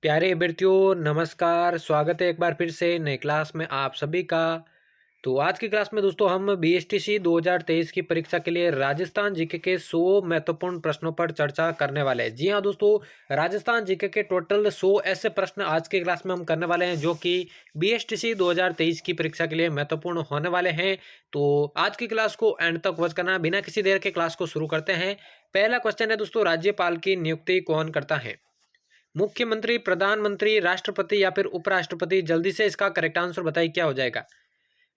प्यारे अभ्यर्थियों नमस्कार। स्वागत है एक बार फिर से नई क्लास में आप सभी का। तो आज की क्लास में दोस्तों हम बीएसटीसी 2023 की परीक्षा के लिए राजस्थान जीके के 100 महत्वपूर्ण प्रश्नों पर चर्चा करने वाले हैं। जी हाँ दोस्तों, राजस्थान जीके के टोटल 100 ऐसे प्रश्न आज की क्लास में हम करने वाले हैं जो कि बीएसटीसी 2023 की परीक्षा के लिए महत्वपूर्ण होने वाले हैं। तो आज की क्लास को एंड तक वॉच करना। बिना किसी देर के क्लास को शुरू करते हैं। पहला क्वेश्चन है दोस्तों, राज्यपाल की नियुक्ति कौन करता है? मुख्यमंत्री, प्रधानमंत्री, राष्ट्रपति या फिर उपराष्ट्रपति? जल्दी से इसका करेक्ट आंसर बताइए, क्या हो जाएगा?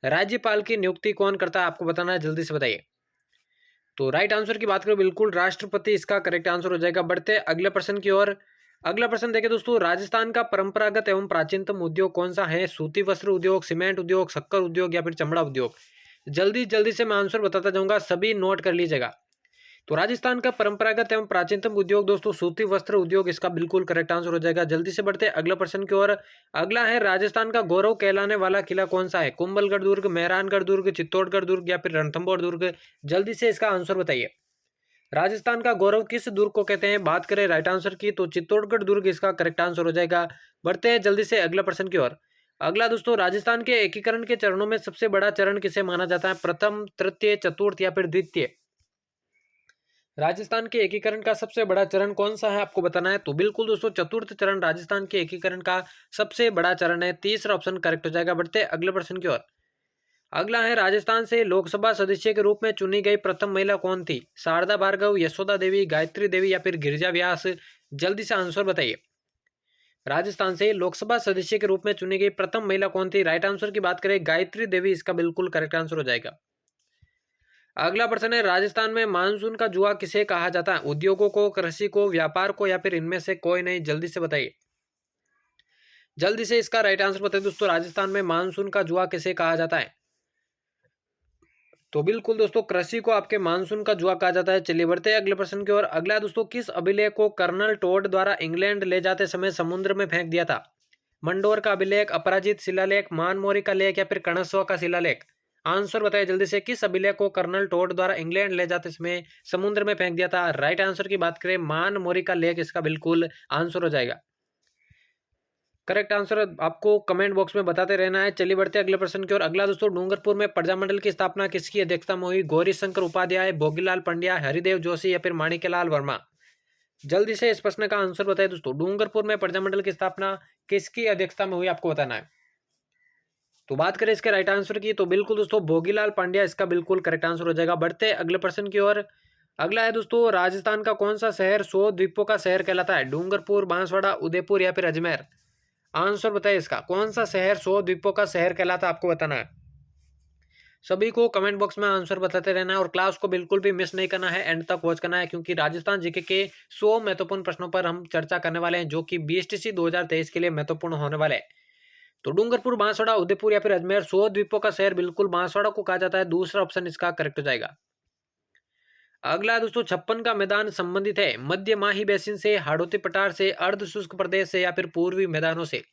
राज्यपाल की नियुक्ति कौन करता है आपको बताना है, जल्दी से बताइए। तो राइट आंसर की बात करें, बिल्कुल राष्ट्रपति इसका करेक्ट आंसर हो जाएगा। बढ़ते अगले प्रश्न की ओर। अगला प्रश्न देखिए दोस्तों, राजस्थान का परंपरागत एवं प्राचीनतम उद्योग कौन सा है? सूती वस्त्र उद्योग, सीमेंट उद्योग, शक्कर उद्योग या फिर चमड़ा उद्योग? जल्दी जल्दी से मैं आंसर बताता जाऊंगा, सभी नोट कर लीजिएगा। तो राजस्थान का परंपरागत एवं प्राचीनतम उद्योग दोस्तों सूती वस्त्र उद्योग इसका बिल्कुल करेक्ट आंसर हो जाएगा। जल्दी से बढ़ते अगला प्रश्न की ओर। अगला है, राजस्थान का गौरव कहलाने वाला किला कौन सा है? कुंभलगढ़ दुर्ग, मेहरानगढ़ दुर्ग, चित्तौड़गढ़ दुर्ग या फिर रणथंभौर दुर्ग? जल्दी से इसका आंसर बताइए। राजस्थान का गौरव किस दुर्ग को कहते हैं? बात करें राइट आंसर की तो चित्तौड़गढ़ दुर्ग इसका करेक्ट आंसर हो जाएगा। बढ़ते हैं जल्दी से अगला प्रश्न की ओर। अगला दोस्तों, राजस्थान के एकीकरण के चरणों में सबसे बड़ा चरण किसे माना जाता है? प्रथम, तृतीय, चतुर्थ या फिर द्वितीय? राजस्थान के एकीकरण का सबसे बड़ा चरण कौन सा है आपको बताना है। तो बिल्कुल दोस्तों चतुर्थ चरण राजस्थान के एकीकरण का सबसे बड़ा चरण है। तीसरा ऑप्शन करेक्ट हो जाएगा। बढ़ते अगले प्रश्न की ओर। अगला है, राजस्थान से लोकसभा सदस्य के रूप में चुनी गई प्रथम महिला कौन थी? शारदा भार्गव, यशोदा देवी, गायत्री देवी या फिर गिरिजा व्यास? जल्दी से आंसर बताइए। राजस्थान से लोकसभा सदस्य के रूप में चुनी गई प्रथम महिला कौन थी? राइट आंसर की बात करें गायत्री देवी इसका बिल्कुल करेक्ट आंसर हो जाएगा। अगला प्रश्न है, राजस्थान में मानसून का जुआ किसे कहा जाता है? उद्योगों को, कृषि को, व्यापार को या फिर इनमें से कोई नहीं? जल्दी से बताइए। जल्दी से इसका राइट आंसर बताइए दोस्तों, राजस्थान में मानसून का जुआ किसे कहा जाता है? तो बिल्कुल दोस्तों कृषि को आपके मानसून का जुआ कहा जाता है। चलिए बढ़ते हैं अगले प्रश्न की ओर। अगला दोस्तों, किस अभिलेख को कर्नल टोड द्वारा इंग्लैंड ले जाते समय समुद्र में फेंक दिया था? मंडोर का अभिलेख, अपराजित शिलालेख, मानमोरी का लेख या फिर कणस्वा का शिलालेख? आंसर बताइए जल्दी से, किस अभिलेख को कर्नल टोड द्वारा इंग्लैंड ले जाते समय समुद्र में फेंक दिया था? राइट आंसर की बात करें मानमोरी का लेख इसका बिल्कुल आंसर हो जाएगा। करेक्ट आंसर आपको कमेंट बॉक्स में बताते रहना है। चलिए बढ़ते अगले प्रश्न की ओर। अगला दोस्तों, डूंगरपुर में प्रजामंडल की स्थापना किसकी अध्यक्षता में हुई? गौरी शंकर उपाध्याय, भोगीलाल पंड्या, हरिदेव जोशी या फिर माणिक्यलाल वर्मा? जल्दी से इस प्रश्न का आंसर बताइए दोस्तों, डूंगरपुर में प्रजामंडल की स्थापना किसकी अध्यक्षता में हुई आपको बताना है। तो बात करें इसके राइट आंसर की तो बिल्कुल दोस्तों भोगीलाल पांड्या इसका बिल्कुल करेक्ट आंसर हो जाएगा। बढ़ते अगले प्रश्न की ओर। अगला है दोस्तों, राजस्थान का कौन सा शहर 100 द्वीपों का शहर कहलाता है? डूंगरपुर, बांसवाड़ा, उदयपुर या फिर अजमेर? आंसर बताइए इसका, कौन सा शहर 100 द्वीपों का शहर कहलाता है आपको बताना है। सभी को कमेंट बॉक्स में आंसर बताते रहना है और क्लास को बिल्कुल भी मिस नहीं करना है, एंड तक वॉच करना है, क्योंकि राजस्थान जीके के 100 महत्वपूर्ण प्रश्नों पर हम चर्चा करने वाले हैं जो कि बीएसटीसी 2023 के लिए महत्वपूर्ण होने वाले हैं। तो डूंगरपुर, बांसवाड़ा, उदयपुर या फिर अजमेर 100 द्वीपों का शहर बिल्कुल बांसवाड़ा को कहा जाता है। दूसरा ऑप्शन इसका करेक्ट हो जाएगा। अगला दोस्तों, 56 का मैदान संबंधित है मध्य माही बेसिन से, हाड़ौती पठार से, अर्ध शुष्क प्रदेश से या फिर पूर्वी मैदानों से?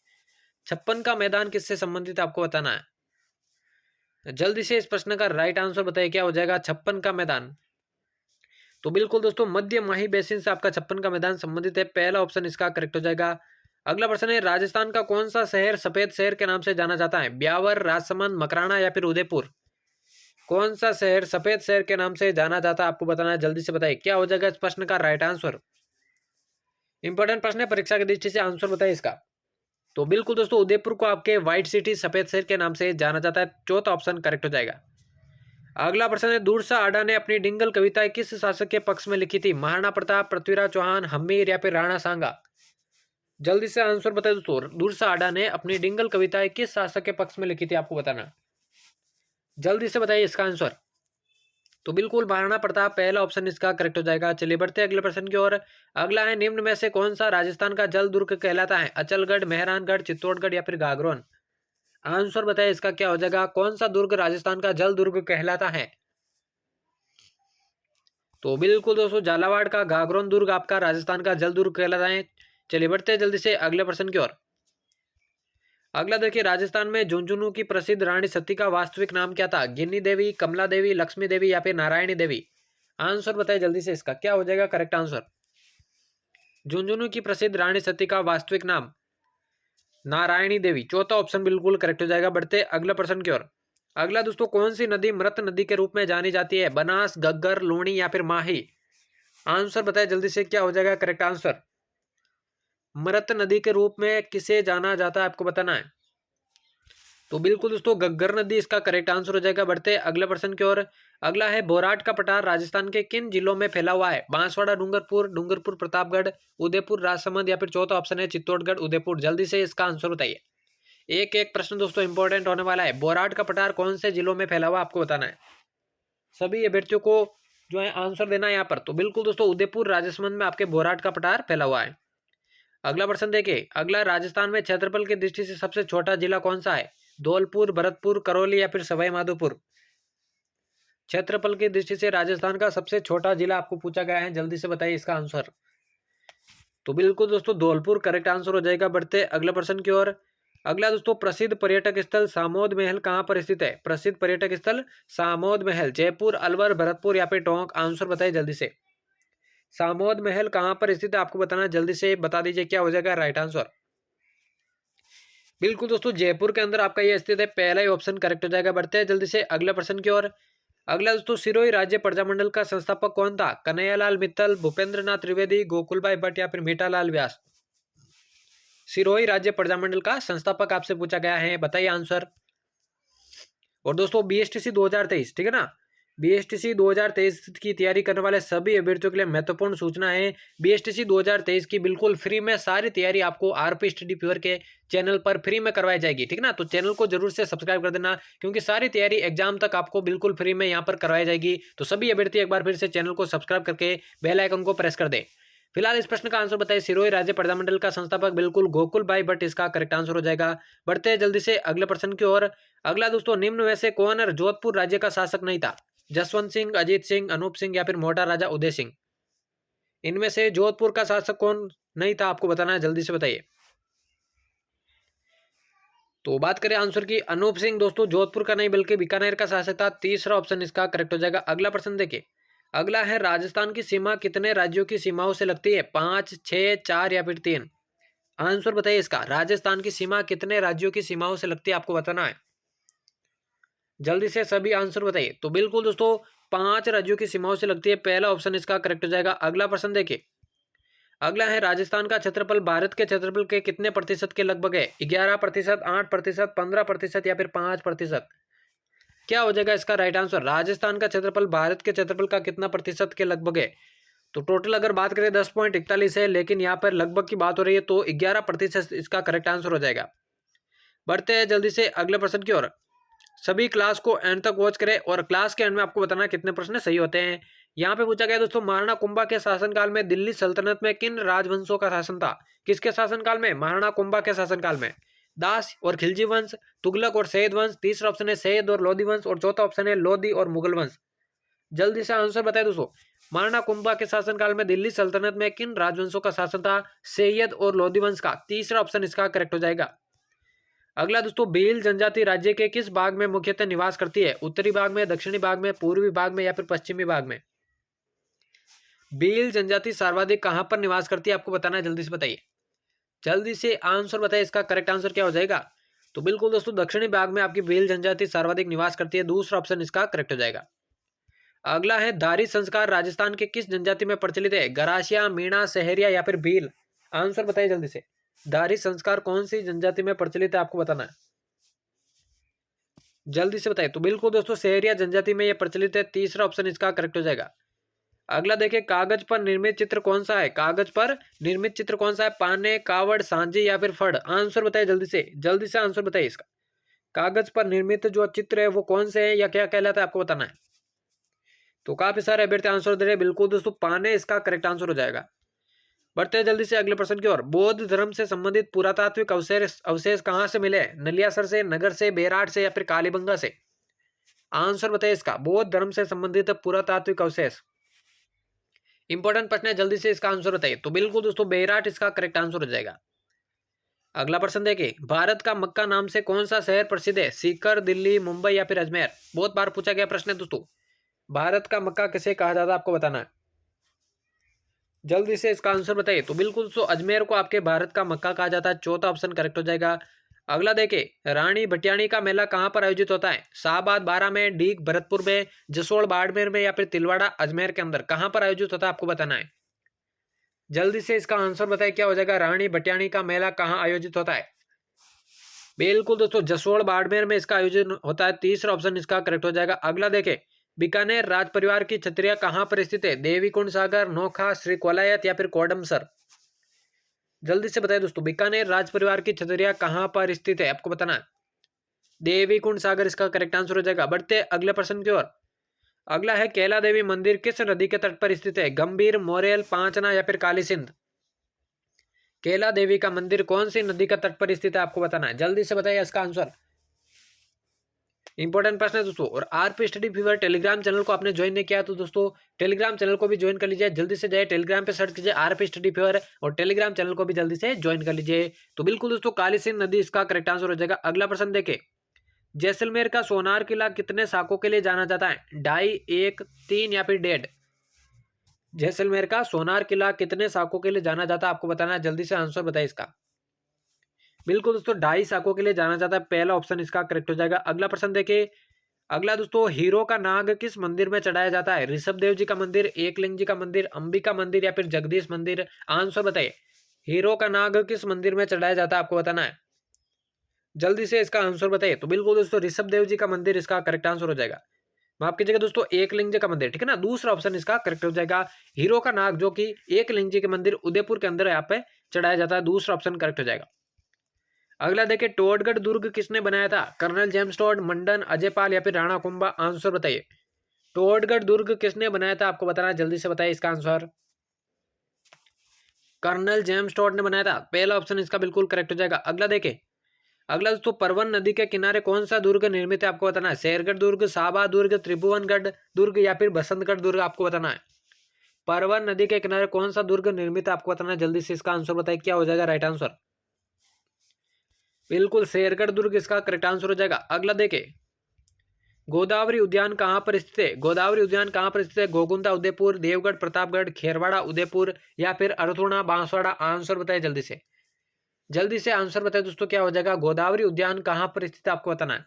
56 का मैदान किससे संबंधित आपको बताना है। जल्दी से इस प्रश्न का राइट आंसर बताइए, क्या हो जाएगा 56 का मैदान? तो बिल्कुल दोस्तों मध्य माही बेसिन से आपका 56 का मैदान संबंधित है। पहला ऑप्शन इसका करेक्ट हो जाएगा। अगला प्रश्न है, राजस्थान का कौन सा शहर सफेद शहर के नाम से जाना जाता है? ब्यावर, राजसमंद, मकराना या फिर उदयपुर? कौन सा शहर सफेद शहर के नाम से जाना जाता है आपको बताना है। जल्दी से बताइए, क्या हो जाएगा इस प्रश्न का राइट आंसर। इंपॉर्टेंट प्रश्न है, परीक्षा की दृष्टि से आंसर बताइए इसका। तो बिल्कुल दोस्तों उदयपुर को आपके व्हाइट सिटी, सफेद शहर के नाम से जाना जाता है। चौथा ऑप्शन करेक्ट हो जाएगा। अगला प्रश्न है, दूरसा आडा ने अपनी डिंगल कविताएं किस शासक के पक्ष में लिखी थी? महाराणा प्रताप, पृथ्वीराज चौहान, हम्मीर या फिर राणा सांगा? जल्दी से आंसर बताइए दोस्तों, दूरसा आडा ने अपनी डिंगल कविताएं किस शासक के पक्ष में लिखी थी आपको बताना। जल्दी से बताइए इसका आंसर। तो बिल्कुल महाराणा प्रताप, पहला ऑप्शन इसका करेक्ट हो जाएगा। चलिए बढ़ते अगले प्रश्न की ओर। अगला है, निम्न में से कौन सा राजस्थान का जल दुर्ग कहलाता है? अचलगढ़, मेहरानगढ़, चित्तौड़गढ़ या फिर गागरोन? आंसर बताइए इसका, क्या हो जाएगा, कौन सा दुर्ग राजस्थान का जल दुर्ग कहलाता है? तो बिल्कुल दोस्तों झालावाड़ का गागरोन दुर्ग आपका राजस्थान का जल दुर्ग कहलाता है। चलिए बढ़ते हैं जल्दी से अगले प्रश्न की ओर। अगला देखिए, राजस्थान में झुंझुनू की प्रसिद्ध रानी सती का वास्तविक नाम क्या था? गिन्नी देवी, कमला देवी, लक्ष्मी देवी या फिर नारायणी देवी? आंसर बताइए जल्दी से इसका, क्या हो जाएगा करेक्ट आंसर। झुंझुनू की प्रसिद्ध रानी सती का वास्तविक नाम नारायणी देवी, चौथा ऑप्शन बिल्कुल करेक्ट हो जाएगा। बढ़ते अगले प्रश्न की ओर। अगला दोस्तों, कौन सी नदी मृत नदी के रूप में जानी जाती है? बनास, गग्गर, लूणी या फिर माही? आंसर बताए जल्दी से, क्या हो जाएगा करेक्ट आंसर? मृत नदी के रूप में किसे जाना जाता है आपको बताना है। तो बिल्कुल दोस्तों गग्गर नदी इसका करेक्ट आंसर हो जाएगा। बढ़ते अगले प्रश्न की ओर। अगला है, बोराट का पठार राजस्थान के किन जिलों में फैला हुआ है? बांसवाड़ा, डूंगरपुर, डूंगरपुर प्रतापगढ़, उदयपुर, राजसमंद या फिर चौथा ऑप्शन है चित्तौड़गढ़, उदयपुर? जल्दी से इसका आंसर बताइए। एक एक प्रश्न दोस्तों इंपॉर्टेंट होने वाला है। बोराट का पठार कौन से जिलों में फैला हुआ आपको बताना है। सभी अभ्यर्थियों को जो है आंसर देना है यहाँ पर। तो बिल्कुल दोस्तों उदयपुर, राजसमंद में आपके बोराट का पठार फैला हुआ है। अगला प्रश्न देखिए। अगला, राजस्थान में क्षेत्रफल की दृष्टि से सबसे छोटा जिला कौन सा है? धौलपुर, भरतपुर, करौली या फिर सवाई माधोपुर? क्षेत्रफल की दृष्टि से राजस्थान का सबसे छोटा जिला आपको पूछा गया है, जल्दी से बताइए इसका आंसर। तो बिल्कुल दोस्तों धौलपुर करेक्ट आंसर हो जाएगा। बढ़ते अगले प्रश्न की ओर। अगला दोस्तों, प्रसिद्ध पर्यटक स्थल सामोद महल कहाँ पर स्थित है? प्रसिद्ध पर्यटक स्थल सामोद महल, जयपुर, अलवर, भरतपुर या फिर टोंक? आंसर बताइए जल्दी से। सामोद महल कहाँ पर स्थित है आपको बताना है, जल्दी से बता दीजिए, क्या हो जाएगा राइट आंसर। बिल्कुल दोस्तों जयपुर के अंदर आपका ये स्थित है, पहला ही ऑप्शन करेक्ट हो जाएगा। बढ़ते हैं जल्दी से अगले प्रश्न की ओर। अगला दोस्तों, सिरोही राज्य प्रजामंडल का संस्थापक कौन था? कन्हैयालाल मित्तल, भूपेंद्रनाथ त्रिवेदी, गोकुलभाई भट्ट या फिर मीठालाल व्यास? सिरोही राज्य प्रजामंडल का संस्थापक आपसे पूछा गया है, बताइए आंसर। और दोस्तों बीएसटीसी 2023, ठीक है ना, बीएसटीसी 2023 की तैयारी करने वाले सभी अभ्यर्थियों के लिए महत्वपूर्ण सूचना है। बीएसटीसी 2023 की बिल्कुल फ्री में सारी तैयारी आपको आरपी स्टडी प्योर के चैनल पर फ्री में करवाई जाएगी, ठीक है ना। तो चैनल को जरूर से सब्सक्राइब कर देना, क्योंकि सारी तैयारी एग्जाम तक आपको बिल्कुल फ्री में यहाँ पर करवाई जाएगी। तो सभी अभ्यर्थी एक बार फिर से चैनल को सब्सक्राइब करके बेल आइकन को प्रेस कर दे। फिलहाल इस प्रश्न का आंसर बताइए। सिरोही राज्य प्रजामंडल का संस्थापक बिल्कुल गोकुलभाई भट्ट इसका करेक्ट आंसर हो जाएगा। बढ़ते हैं जल्दी से अगले प्रश्न की ओर। अगला दोस्तों, निम्न में से कौन जोधपुर राज्य का शासक नहीं था? जसवंत सिंह, अजीत सिंह, अनूप सिंह या फिर मोटा राजा उदय सिंह? इनमें से जोधपुर का शासक कौन नहीं था आपको बताना है, जल्दी से बताइए। तो बात करें आंसर की, अनूप सिंह दोस्तों जोधपुर का नहीं बल्कि बीकानेर का शासक था। तीसरा ऑप्शन इसका करेक्ट हो जाएगा। अगला प्रश्न देखिए। अगला है, राजस्थान की सीमा कितने राज्यों की सीमाओं से लगती है? 5, 6, 4 या फिर 3? आंसर बताइए इसका। राजस्थान की सीमा कितने राज्यों की सीमाओं से लगती है आपको बताना है, जल्दी से सभी आंसर बताइए। तो बिल्कुल दोस्तों 5 राज्यों की सीमाओं से लगती है, पहला ऑप्शन इसका करेक्ट हो जाएगा। अगला प्रश्न देखिए। अगला है, राजस्थान का क्षेत्रफल भारत के क्षेत्रफल के कितने प्रतिशत के लगभग है? 11%, 8%, 15% या फिर 5%? क्या हो जाएगा इसका राइट आंसर? राजस्थान का क्षेत्रफल भारत के क्षेत्रफल का कितना प्रतिशत के लगभग है? तो टोटल अगर बात करें 10.41 है, लेकिन यहाँ पर लगभग की बात हो रही है, तो 11% इसका करेक्ट आंसर हो जाएगा। बढ़ते हैं जल्दी से अगले प्रश्न की ओर। सभी क्लास को एंड तक वॉच करें और क्लास के एंड में आपको बताना कितने प्रश्न सही होते हैं। यहाँ पे पूछा गया दोस्तों, महाराणा कुंभा के शासनकाल में दिल्ली सल्तनत में किन राजवंशों का शासन था? किसके शासनकाल में? महाराणा कुंभा के शासनकाल में। दास और खिलजी वंश, तुगलक और सैयद वंश, तीसरा ऑप्शन है सैयद और लोधी वंश और चौथा ऑप्शन है लोधी और मुगल वंश? जल्दी से आंसर बताए दोस्तों। महाराणा कुंभा के शासनकाल में दिल्ली सल्तनत में किन राजवंशों का शासन था? सैयद और लोधी वंश का। तीसरा ऑप्शन इसका करेक्ट हो जाएगा। अगला दोस्तों, भील जनजाति राज्य के किस भाग में मुख्यतः निवास करती है? उत्तरी भाग में, दक्षिणी भाग में, पूर्वी भाग में या फिर पश्चिमी भाग में? भील जनजाति सर्वाधिक कहां पर निवास करती है आपको बताना है, जल्दी से बताइए। जल्दी से आंसर बताइए, इसका करेक्ट आंसर क्या हो जाएगा? तो बिल्कुल दोस्तों दक्षिणी भाग में आपकी भील जनजाति सर्वाधिक निवास करती है, दूसरा ऑप्शन इसका करेक्ट हो जाएगा। अगला है, धारी संस्कार राजस्थान के किस जनजाति में प्रचलित है? गरासिया, मीणा, सहरिया या फिर भील? आंसर बताइए जल्दी से। धारी संस्कार कौन सी जनजाति में प्रचलित है आपको बताना है, जल्दी से बताइए। तो बिल्कुल दोस्तों सहरिया जनजाति में यह प्रचलित है, तीसरा ऑप्शन इसका करेक्ट हो जाएगा। अगला देखिए, कागज पर निर्मित चित्र कौन सा है? कागज पर निर्मित चित्र कौन सा है? पाने, कावड़, सांझी या फिर फड़? आंसर बताइए जल्दी से आंसर बताइए इसका। कागज पर निर्मित जो चित्र है वो कौन से है या क्या कहलाता है आपको बताना है। तो काफी सारे अभ्यर्थी आंसर दे रहे हैं, बिल्कुल दोस्तों पाने इसका करेक्ट आंसर हो जाएगा। बढ़ते हैं जल्दी से अगले प्रश्न की ओर। बौद्ध धर्म से संबंधित पुरातात्विक अवशेष कहां से मिले? नलियासर से, नगर से, बेराट से या फिर कालीबंगा से? आंसर बताइए इसका। बौद्ध धर्म से संबंधित पुरातात्विक अवशेष, इंपॉर्टेंट प्रश्न है, जल्दी से इसका आंसर बताइए। तो बिल्कुल दोस्तों बेराट इसका करेक्ट आंसर हो जाएगा। अगला प्रश्न देखिए, भारत का मक्का नाम से कौन सा शहर प्रसिद्ध है? सीकर, दिल्ली, मुंबई या फिर अजमेर? बहुत बार पूछा गया प्रश्न है दोस्तों। भारत का मक्का किसे कहा जाता है आपको बताना है, जल्दी से इसका आंसर बताइए। तो बिल्कुल दोस्तों अजमेर को आपके भारत का मक्का कहा जाता है, चौथा ऑप्शन करेक्ट हो जाएगा। अगला देखिए, रानी भटियाणी का मेला कहाँ पर आयोजित होता है? शाहबाद, बारा में, डीग, भरतपुर में, जसोल बाड़मेर में या फिर तिलवाड़ा अजमेर के अंदर, कहाँ पर आयोजित होता है आपको बताना है। जल्दी से इसका आंसर बताइए क्या हो जाएगा। रानी भटियाणी का मेला कहाँ आयोजित होता है? बिल्कुल दोस्तों जसोल बाड़मेर में इसका आयोजन होता है, तीसरा ऑप्शन इसका करेक्ट हो जाएगा। अगला देखें, बीकानेर राज परिवार की छतरिया कहाँ पर स्थित है? देवीकुंड सागर, नोखा, श्री कोलायत या फिर कोडमसर। जल्दी से बताइए दोस्तों, बीकानेर राज परिवार की छतरिया कहाँ पर स्थित है आपको बताना है। देवीकुंड सागर इसका करेक्ट आंसर हो जाएगा। बढ़ते अगले प्रश्न की ओर। अगला है, कैला देवी मंदिर किस नदी के तट पर स्थित है? गंभीर, मोरेल, पांचना या फिर काली सिंध। कैला देवी का मंदिर कौन सी नदी का तट पर स्थित है आपको बताना है। जल्दी से बताइए इसका आंसर। इंपॉर्टेंट प्रश्न है दोस्तों। और RP study fever Telegram channel को आपने ज्वाइन नहीं किया तो दोस्तों टेलीग्राम चैनल को भी ज्वाइन कर लीजिए। जल्दी से जाइए टेलीग्राम पे सर्च कीजिए आरपी स्टडी फीवर और टेलीग्राम चैनल को भी जल्दी से ज्वाइन कर लीजिए। तो बिल्कुल दोस्तों काली सिंध नदी इसका करेक्ट आंसर हो जाएगा। अगला प्रश्न देखें, जैसलमेर का सोनार किला कितने साकों के लिए जाना जाता है? 2.5, 1, 3 या फिर 1.5। जैसलमेर का सोनार किला कितने साकों के लिए जाना जाता है आपको बताना है। जल्दी से आंसर बताइए इसका। बिल्कुल दोस्तों 2.5 साकों के लिए जाना जाता है, पहला ऑप्शन इसका करेक्ट हो जाएगा। अगला प्रश्न देखिए, अगला दोस्तों, हीरो का नाग किस मंदिर में चढ़ाया जाता है? ऋषभ देव जी का मंदिर, एकलिंग जी का मंदिर, अंबिका मंदिर या फिर जगदीश मंदिर। आंसर बताइए। हीरो का नाग किस मंदिर में चढ़ाया जाता है आपको बताना है। जल्दी से इसका आंसर बताइए। तो बिल्कुल दोस्तों ऋषभ देव जी का मंदिर इसका करेक्ट आंसर हो जाएगा। माफ कीजिएगा दोस्तों, एकलिंग जी का मंदिर, ठीक है ना, दूसरा ऑप्शन इसका करेक्ट हो जाएगा। हीरो का नाग जो कि एकलिंग जी के मंदिर उदयपुर के अंदर यहाँ पे चढ़ाया जाता है, दूसरा ऑप्शन करेक्ट हो जाएगा। अगला देखिए, टोडगढ़ दुर्ग किसने बनाया था? कर्नल जेम्स टोड, मंडन, अजयपाल या फिर राणा कुंभा। आंसर बताइए। टोडगढ़ दुर्ग किसने बनाया था आपको बताना है, जल्दी से बताइए इसका आंसर। कर्नल जेम्स टोड ने बनाया था, पहला ऑप्शन इसका बिल्कुल करेक्ट हो जाएगा। अगला देखें, अगला दोस्तों, परवन नदी के किनारे कौन सा दुर्ग निर्मित है आपको बताना है। शेरगढ़ दुर्ग, साबा दुर्ग, त्रिभुवनगढ़ दुर्ग या फिर बसंतगढ़ दुर्ग आपको बताना है। परवन नदी के किनारे कौन सा दुर्ग निर्मित है आपको बताना है। जल्दी से इसका आंसर बताइए क्या हो जाएगा राइट आंसर। बिल्कुल शेरगढ़ दुर्ग इसका करेक्ट आंसर हो जाएगा। अगला देखें, गोदावरी उद्यान कहाँ पर स्थित है? गोदावरी उद्यान कहाँ पर स्थित है? गोगुंदा उदयपुर, देवगढ़ प्रतापगढ़, खेरवाड़ा उदयपुर या फिर अरथुणा बांसवाड़ा। आंसर बताइए जल्दी से। जल्दी से आंसर बताइए दोस्तों क्या हो जाएगा। गोदावरी उद्यान कहाँ पर स्थित है आपको बताना है।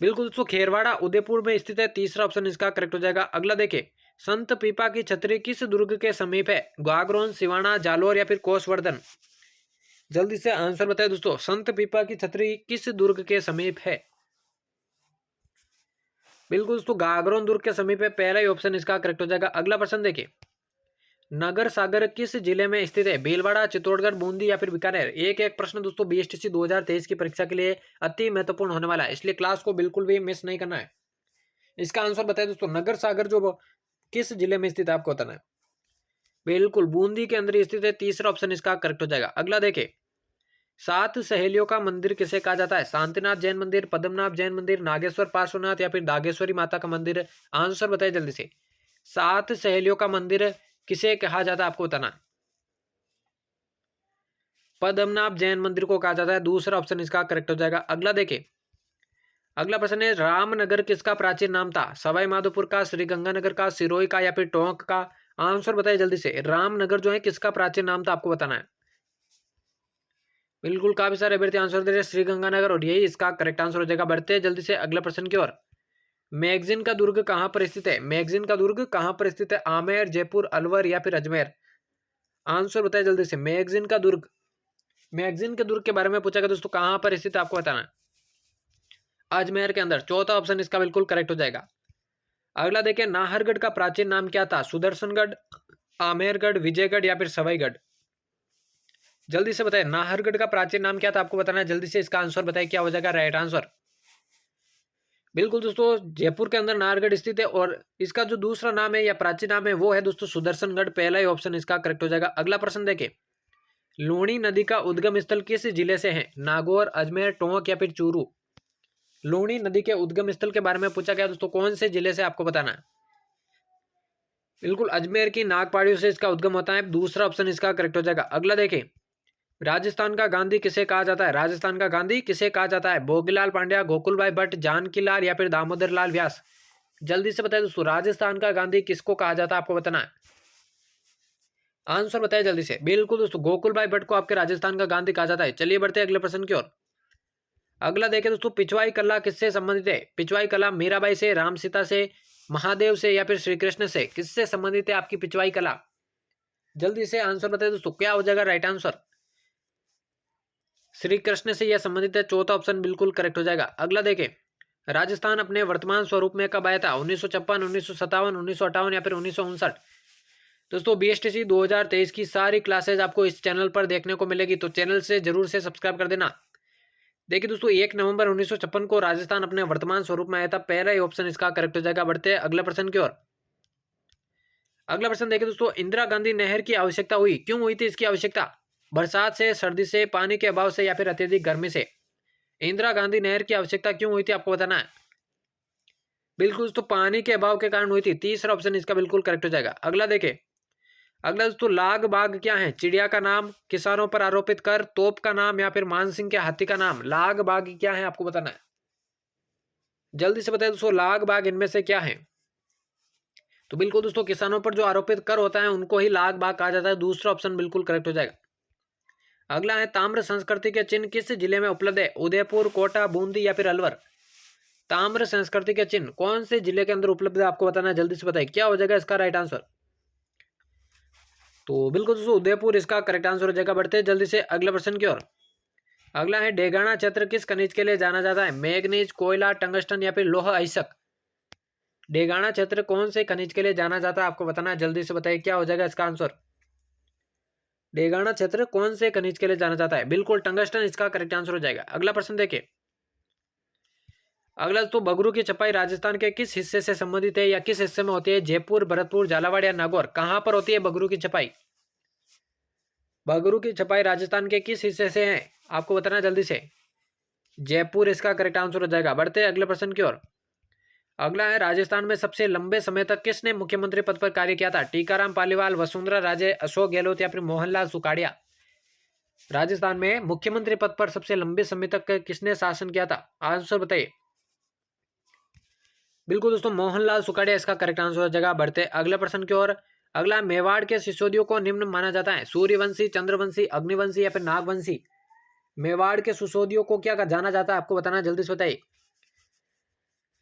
बिल्कुल दोस्तों खेरवाड़ा उदयपुर में स्थित है, तीसरा ऑप्शन इसका करेक्ट हो जाएगा। अगला देखिए, संत पीपा की छतरी किस दुर्ग के समीप है? गागरोन, सिवाना, जालोर या फिर कोसवर्धन। जल्दी से आंसर बताइए दोस्तों, संत पीपा की छतरी किस दुर्ग के समीप है? बिल्कुल दोस्तों गागरोन दुर्ग के समीप है, पहला ही ऑप्शन इसका करेक्ट हो जाएगा। अगला प्रश्न देखिए, नगर सागर किस जिले में स्थित है? भीलवाड़ा, चित्तौड़गढ़, बूंदी या फिर बीकानेर। एक एक प्रश्न दोस्तों बीएसटीसी 2023 की परीक्षा के लिए अति महत्वपूर्ण होने वाला है, इसलिए क्लास को बिल्कुल भी मिस नहीं करना है। इसका आंसर बताइए दोस्तों, नगर सागर जो किस जिले में स्थित है आपको बताना है। बिल्कुल बूंदी के अंदर स्थित है, तीसरा ऑप्शन इसका करेक्ट हो जाएगा। अगला देखे, 7 सहेलियों का मंदिर किसे कहा जाता है? शांतिनाथ जैन मंदिर, पद्मनाभ जैन मंदिर, नागेश्वर पार्श्वनाथ या फिर नागेश्वरी माता का मंदिर। आंसर बताइए जल्दी से। 7 सहेलियों का मंदिर किसे कहा जाता है आपको बताना है। पद्मनाभ जैन मंदिर को कहा जाता है, दूसरा ऑप्शन इसका करेक्ट हो जाएगा। अगला देखिए, अगला प्रश्न है, रामनगर किसका प्राचीन नाम था? सवाई माधोपुर का, श्री गंगानगर का, सिरोही का या फिर टोंक का। आंसर बताइए जल्दी से। रामनगर जो है किसका प्राचीन नाम था आपको बताना है। बिल्कुल काफी सारे अभ्यर्थी आंसर दे रहे हैं श्री गंगानगर, और यही इसका करेक्ट आंसर हो जाएगा। बढ़ते हैं जल्दी से अगले प्रश्न की ओर। मैगजीन का दुर्ग कहां पर स्थित है? मैगजीन का दुर्ग कहां पर स्थित है? आमेर, जयपुर, अलवर या फिर अजमेर। आंसर बताइए जल्दी से। मैगजीन का दुर्ग, मैगजीन के दुर्ग के बारे में पूछा गया दोस्तों, कहां पर स्थित है आपको बताना है। अजमेर के अंदर, चौथा ऑप्शन इसका बिल्कुल करेक्ट हो जाएगा। अगला देखिए, नाहरगढ़ का प्राचीन नाम क्या था? सुदर्शनगढ़, आमेरगढ़, विजयगढ़ या फिर सवाईगढ़। जल्दी से बताइए, नाहरगढ़ का प्राचीन नाम क्या था आपको बताना है। जल्दी से इसका आंसर बताइए क्या हो जाएगा राइट आंसर। बिल्कुल दोस्तों जयपुर के अंदर नाहरगढ़ स्थित है, और इसका जो दूसरा नाम है या प्राचीन नाम है वो है दोस्तों सुदर्शनगढ़, पहला ही ऑप्शन इसका करेक्ट हो जाएगा। अगला प्रश्न देखिए, लूणी नदी का उद्गम स्थल किस जिले से है? नागौर, अजमेर, टोंक या फिर चूरू। लूणी नदी के उद्गम स्थल के बारे में पूछा गया दोस्तों, कौन से जिले से आपको बताना है। बिल्कुल अजमेर की नागपाड़ियों से इसका उद्गम होता है, दूसरा ऑप्शन इसका करेक्ट हो जाएगा। अगला देखें, राजस्थान का गांधी किसे कहा जाता है? राजस्थान का गांधी किसे कहा जाता है? भोगीलाल पांड्या, गोकुलभाई भट्ट, जानकीलाल या फिर दामोदर लाल व्यास। जल्दी से बताइए दोस्तों, राजस्थान का गांधी किसको कहा जाता है आपको बताना है। आंसर बताइए जल्दी से। बिल्कुल दोस्तों, गोकुल भाई भट्ट को आपके राजस्थान का गांधी कहा जाता है। चलिए बढ़ते हैं अगले प्रश्न की ओर। अगला देखें दोस्तों, पिछवाई कला किससे संबंधित है? पिछवाई कला मीराबाई से, राम सीता से, महादेव से या फिर श्री कृष्ण से? किससे संबंधित है आपकी पिछवाई कला? जल्दी से आंसर बताइए दोस्तों, क्या हो जाएगा राइट आंसर? श्री कृष्ण से यह संबंधित है। चौथा ऑप्शन बिल्कुल करेक्ट हो जाएगा। अगला देखें, राजस्थान अपने वर्तमान स्वरूप में कब आया था? 1956, 1957, 1958 या फिर 1959? दोस्तों BSTC 2023 की सारी क्लासेज आपको इस चैनल पर देखने को मिलेगी, तो चैनल से जरूर से सब्सक्राइब कर देना। देखिए दोस्तों, 1 नवंबर 1956 को राजस्थान अपने वर्तमान स्वरूप में आया था। पहला ही ऑप्शन इसका करेक्ट हो जाएगा। बढ़ते हैं अगले प्रश्न की ओर। अगला प्रश्न देखिए दोस्तों, इंदिरा गांधी नहर की आवश्यकता हुई, क्यों हुई थी इसकी आवश्यकता? बरसात से, सर्दी से, पानी के अभाव से या फिर अत्यधिक गर्मी से? इंदिरा गांधी नहर की आवश्यकता क्यों हुई थी आपको बताना है। बिल्कुल दोस्तों, पानी के अभाव के कारण हुई थी। तीसरा ऑप्शन इसका बिल्कुल करेक्ट हो जाएगा। अगला देखें, अगला दोस्तों, लाग बाग क्या है? चिड़िया का नाम, किसानों पर आरोपित कर, तोप का नाम या फिर मानसिंह के हाथी का नाम? लाग बाग क्या है आपको बताना है। जल्दी से बताइए दोस्तों, लाग बाग इनमें से क्या है? तो बिल्कुल दोस्तों, किसानों पर जो आरोपित कर होता है उनको ही लाग बाग कहा जाता है। दूसरा ऑप्शन बिल्कुल करेक्ट हो जाएगा। अगला है, ताम्र संस्कृति के चिन्ह किस जिले में उपलब्ध है? उदयपुर, कोटा, बूंदी या फिर अलवर? ताम्र संस्कृति के चिन्ह कौन से जिले के अंदर उपलब्ध है आपको बताना है। जल्दी से बताइए, क्या हो जाएगा इसका राइट आंसर? तो बिल्कुल दोस्तों, उदयपुर इसका करेक्ट आंसर हो जाएगा। बढ़ते हैं जल्दी से अगले प्रश्न की ओर। अगला है, डेगाना क्षेत्र किस खनिज के लिए जाना जाता है? मैग्नीज, कोयला, टंगस्टन या फिर लौह अयस्क? डेगाना क्षेत्र कौन से खनिज के लिए जाना जाता है आपको बताना है। जल्दी से बताइए, क्या हो जाएगा इसका आंसर? डेगाना क्षेत्र कौन से खनिज के लिए जाना जाता है? बिल्कुल टंगस्टन इसका करेक्ट आंसर हो जाएगा। अगला प्रश्न देखिए। अगला तो, बगरू की छपाई राजस्थान के किस हिस्से से संबंधित है या किस हिस्से में होती है? जयपुर, भरतपुर, झालावाड़ या नागौर? कहां पर होती है बगरू की छपाई? बगरू की छपाई राजस्थान के किस हिस्से से है आपको बताना है जल्दी से। जयपुर इसका करेक्ट आंसर हो जाएगा। बढ़ते हैं अगले प्रश्न की ओर। अगला है, राजस्थान में सबसे लंबे समय तक किसने मुख्यमंत्री पद पर कार्य किया था? टीकाराम पालीवाल, वसुंधरा राजे, अशोक गहलोत या फिर मोहनलाल सुखाड़िया? राजस्थान में मुख्यमंत्री पद पर सबसे लंबे समय तक किसने शासन किया था? आंसर बताइए। बिल्कुल दोस्तों, मोहनलाल सुखाड़िया इसका करेक्ट आंसर हो जाएगा। बढ़ते अगले प्रश्न की ओर। अगला, मेवाड़ के शिशोदियों को निम्न माना जाता है? सूर्यवंशी, चंद्रवंशी, अग्निवंशी या फिर नागवंशी? मेवाड़ के सुशोदियों को क्या जाना जाता है आपको बताना है, जल्दी से बताइए।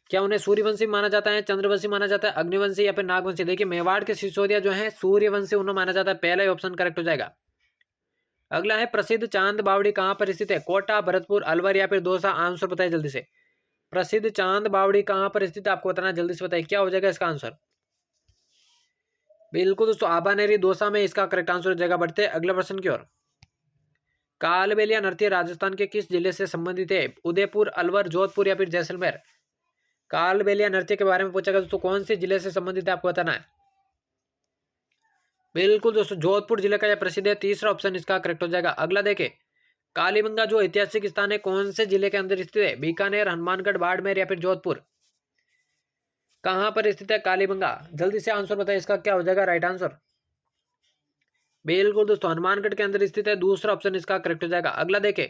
क्या उन्हें सूर्यवंशी माना जाता है, चंद्रवंशी माना जाता है, अग्निवंशी या फिर नागवंशी? देखिए, मेवाड़ के सिसोदिया जो है सूर्यवंशी उन्हें माना जाता है। पहला ही ऑप्शन करेक्ट हो जाएगा। अगला है, प्रसिद्ध चांद बावड़ी कहां पर स्थित है? कोटा, भरतपुर, अलवर या फिर दौसा? आंसर बताइए जल्दी से। प्रसिद्ध चांद बावड़ी कहां पर स्थित है आपको बताना है, जल्दी से बताइए, क्या हो जाएगा इसका आंसर? बिल्कुल दोस्तों, आबानेरी, दौसा में इसका करेक्ट आंसर हो जाएगा। बढ़ते अगले प्रश्न की ओर। कालबेलिया नृत्य राजस्थान के किस जिले से संबंधित है? उदयपुर, अलवर, जोधपुर या फिर जैसलमेर? कालबेलिया नृत्य के बारे में पूछा गया दोस्तों, कौन से जिले से संबंधित है आपको बताना है। बिल्कुल दोस्तों, जोधपुर जिले का यह प्रसिद्ध है। तीसरा ऑप्शन इसका करेक्ट हो जाएगा। अगला देखें, कालीबंगा जो ऐतिहासिक स्थान है कौन से जिले के अंदर स्थित है? बीकानेर, हनुमानगढ़, बाड़मेर या फिर जोधपुर? कहां पर स्थित है कालीबंगा? जल्दी से आंसर बताइए, इसका क्या हो जाएगा राइट आंसर? बिल्कुल दोस्तों, हनुमानगढ़ के अंदर स्थित है। दूसरा ऑप्शन इसका करेक्ट हो जाएगा। अगला देखें,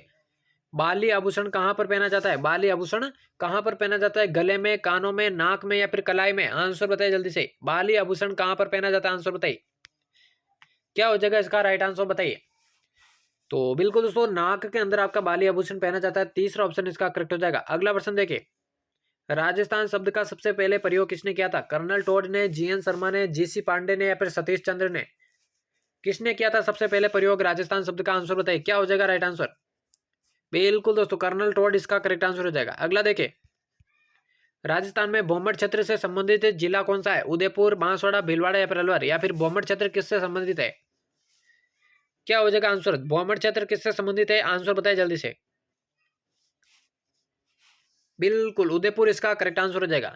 बाली आभूषण कहां पर पहना जाता है? बाली आभूषण कहां पर पहना जाता है? गले में, कानों में, नाक में या फिर कलाई में? आंसर बताइए जल्दी से। बाली आभूषण कहां पर पहना जाता है? आंसर बताइए, क्या हो जाएगा इसका राइट आंसर बताइए। तो बिल्कुल दोस्तों, नाक के अंदर आपका बाली आभूषण पहना जाता है। तीसरा ऑप्शन इसका करेक्ट हो जाएगा। अगला प्रश्न देखिए, राजस्थान शब्द का सबसे पहले प्रयोग किसने किया था? कर्नल टोड ने, जीएन शर्मा ने, जीसी पांडे ने या फिर सतीश चंद्र ने? किसने किया था सबसे पहले प्रयोग राजस्थान शब्द का? आंसर बताइए, क्या हो जाएगा राइट आंसर? बिल्कुल दोस्तों, कर्नल टोड इसका करेक्ट आंसर हो जाएगा। अगला देखिए, राजस्थान में भोमट क्षेत्र से संबंधित जिला कौन सा है? उदयपुर, बांसवाड़ा, भीलवाड़ा या फिर अलवर? या फिर भोमट क्षेत्र किससे संबंधित है? क्या हो जाएगा आंसर? भोमट क्षेत्र किससे संबंधित है? आंसर बताइए जल्दी से। बिल्कुल उदयपुर इसका करेक्ट आंसर हो जाएगा।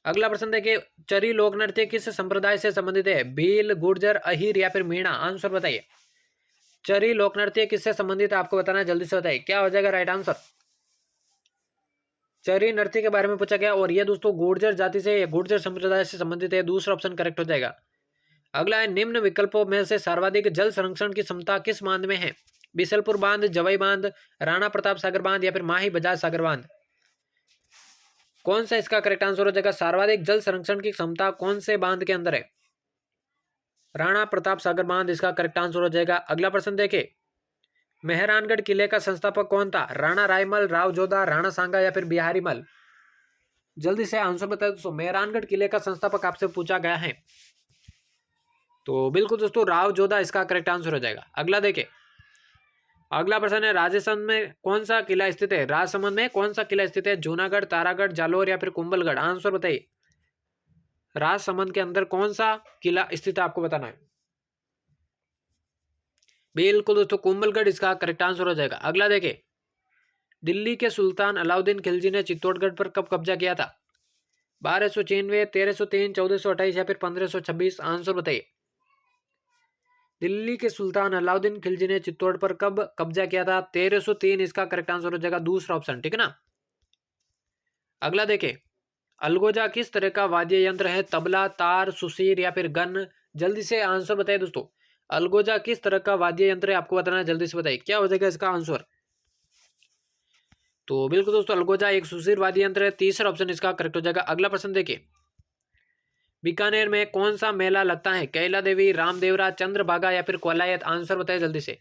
अगला प्रश्न देखिए, चरी लोक नृत्य किस संप्रदाय से संबंधित है? भील, गुर्जर, अहीर या फिर मीणा? आंसर बताइए। चरी लोक नृत्य किससे संबंधित है आपको बताना है, जल्दी से बताइए, क्या हो जाएगा राइट आंसर? चरी नृत्य के बारे में पूछा गया और यह दोस्तों गुर्जर जाति से या गुर्जर संप्रदाय से संबंधित है। दूसरा ऑप्शन करेक्ट हो जाएगा। अगला है, निम्न विकल्पों में से सर्वाधिक जल संरक्षण की क्षमता किस बांध में है? बिसलपुर बांध, जवाई बांध, राणा प्रताप सागर बांध या फिर माही बजाज सागर बांध? कौन सा इसका करेक्ट आंसर हो जाएगा? सर्वाधिक जल संरक्षण की क्षमता कौन से बांध के अंदर है? राणा प्रताप सागर बांध इसका करेक्ट आंसर हो जाएगा। अगला प्रश्न देखिए, मेहरानगढ़ किले का संस्थापक कौन था? राणा रायमल, राव जोधा, राणा सांगा या फिर बिहारी मल? जल्दी से आंसर बताए दोस्तों। मेहरानगढ़ किले का संस्थापक आपसे पूछा गया है, तो बिल्कुल दोस्तों राव जोधा इसका करेक्ट आंसर हो जाएगा। अगला देखिए, अगला प्रश्न है, राजस्थान में कौन सा किला स्थित है? राजसमंद में कौन सा किला स्थित है? जूनागढ़, तारागढ़, जालोर या फिर कुंभलगढ़? आंसर बताइए। राजसमंद के अंदर कौन सा किला स्थित है आपको बताना है। बिल्कुल दोस्तों कुंभलगढ़ इसका करेक्ट आंसर हो जाएगा। अगला देखिए, दिल्ली के सुल्तान अलाउद्दीन खिलजी ने चित्तौड़गढ़ पर कब कब्जा किया था? 1296, 1303, 1428 या फिर 1526? आंसर बताइए। दिल्ली के सुल्तान अलाउद्दीन खिलजी ने चित्तौड़ पर कब कब्जा किया था? 1303 इसका करेक्ट आंसर हो जाएगा, दूसरा ऑप्शन, ठीक है ना। अगला देखिए, अलगोजा किस तरह का वाद्य यंत्र है? तबला, तार, सुसीर या फिर गन? जल्दी से आंसर बताइए दोस्तों। अलगोजा किस तरह का वाद्य यंत्र है आपको बताना है, जल्दी से बताइए क्या हो जाएगा इसका आंसर। तो बिल्कुल दोस्तों अलगोजा एक सुसीर वाद्य यंत्र है, तीसरा ऑप्शन इसका करेक्ट हो जाएगा। अगला प्रश्न देखिए, बीकानेर में कौन सा मेला लगता है? कैला देवी, रामदेवरा, चंद्रभागा या फिर कोलायत? आंसर बताइए जल्दी से।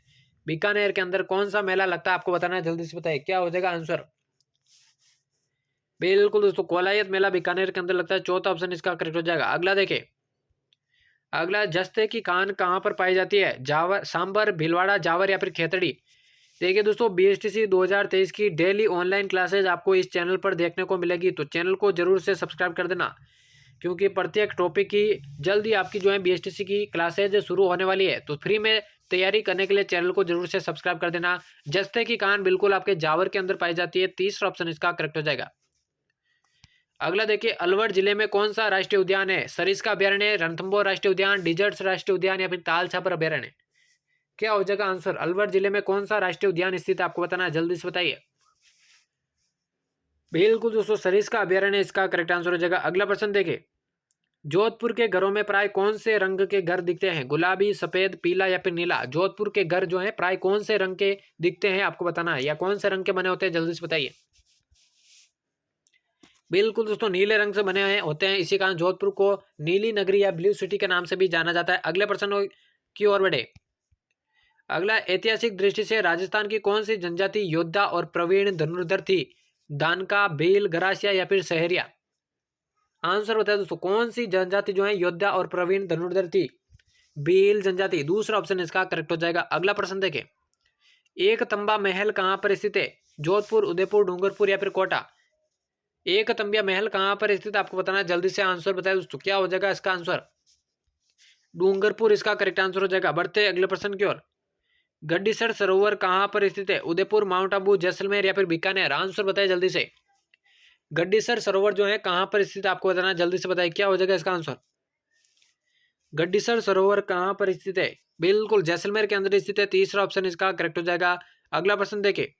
बीकानेर के अंदर कौन सा मेला लगता है आपको बताना है, जल्दी से बताइए क्या हो जाएगा आंसर। बिल्कुल दोस्तों कोलायत मेला बीकानेर के अंदर लगता है, चौथा ऑप्शन इसका करेक्ट हो जाएगा। अगला देखिए, अगला जस्ते की खान कहाँ पर पाई जाती है? जावर, सांबर, भीलवाड़ा, जावर या फिर खेतड़ी? देखिए दोस्तों बीएसटीसी 2023 की डेली ऑनलाइन क्लासेज आपको इस चैनल पर देखने को मिलेगी, तो चैनल को जरूर से सब्सक्राइब कर देना, क्योंकि प्रत्येक टॉपिक की जल्दी आपकी जो है बीएसटीसी की क्लासेज शुरू होने वाली है। तो फ्री में तैयारी करने के लिए चैनल को जरूर से सब्सक्राइब कर देना। जस्ते की कान बिल्कुल आपके जावर के अंदर पाई जाती है, तीसरा ऑप्शन इसका करेक्ट हो जाएगा। अगला देखिए, अलवर जिले में कौन सा राष्ट्रीय उद्यान है? सरिस्का अभ्यारण्य, रणथंभौर राष्ट्रीय उद्यान, डिजर्ट्स राष्ट्रीय उद्यान या फिर ताल छापर अभ्यारण्य? क्या हो जाएगा आंसर। अलवर जिले में कौन सा राष्ट्रीय उद्यान स्थित है आपको बताना है, जल्दी से बताइए। बिल्कुल दोस्तों सरिस्का अभ्यारण्य इसका करेक्ट आंसर हो जाएगा। अगला प्रश्न देखिए, जोधपुर के घरों में प्राय कौन से रंग के घर दिखते हैं? गुलाबी, सफेद, पीला या फिर नीला? जोधपुर के घर जो है प्राय कौन से रंग के दिखते हैं आपको बताना है, या कौन से रंग के बने होते हैं, जल्दी से बताइए। बिल्कुल दोस्तों नीले रंग से बने हुए होते हैं, इसी कारण जोधपुर को नीली नगरी या ब्लू सिटी के नाम से भी जाना जाता है। अगले प्रश्न की ओर बढ़े। अगला, ऐतिहासिक दृष्टि से राजस्थान की कौन सी जनजाति योद्धा और प्रवीण धनुर्धर थी? दानका, भील, गरासिया या फिर सहरिया? आंसर बताए दोस्तों, कौन सी जनजाति जो है योद्धा और प्रवीण धनुर्धर थी? भील जनजाति, दूसरा ऑप्शन इसका करेक्ट हो जाएगा। अगला प्रश्न देखें, एक तंबा महल कहां पर स्थित है? जोधपुर, उदयपुर, डूंगरपुर या फिर कोटा? एक तंबिया महल कहां पर स्थित आपको बताना है, जल्दी से आंसर बताए दोस्तों क्या हो जाएगा इसका आंसर। डूंगरपुर इसका करेक्ट आंसर हो जाएगा। बढ़ते अगले प्रश्न की ओर। गड्डीसर सरोवर कहां पर स्थित है? उदयपुर, माउंट आबू, जैसलमेर या फिर बीकानेर? आंसर बताइए जल्दी से। गड्डीसर सरोवर जो है कहां पर स्थित आपको बताना है, जल्दी से बताइए क्या हो जाएगा इसका आंसर। गड्डीसर सरोवर कहां पर स्थित है? बिल्कुल जैसलमेर के अंदर स्थित है, तीसरा ऑप्शन इसका करेक्ट हो जाएगा। अगला प्रश्न देखिए,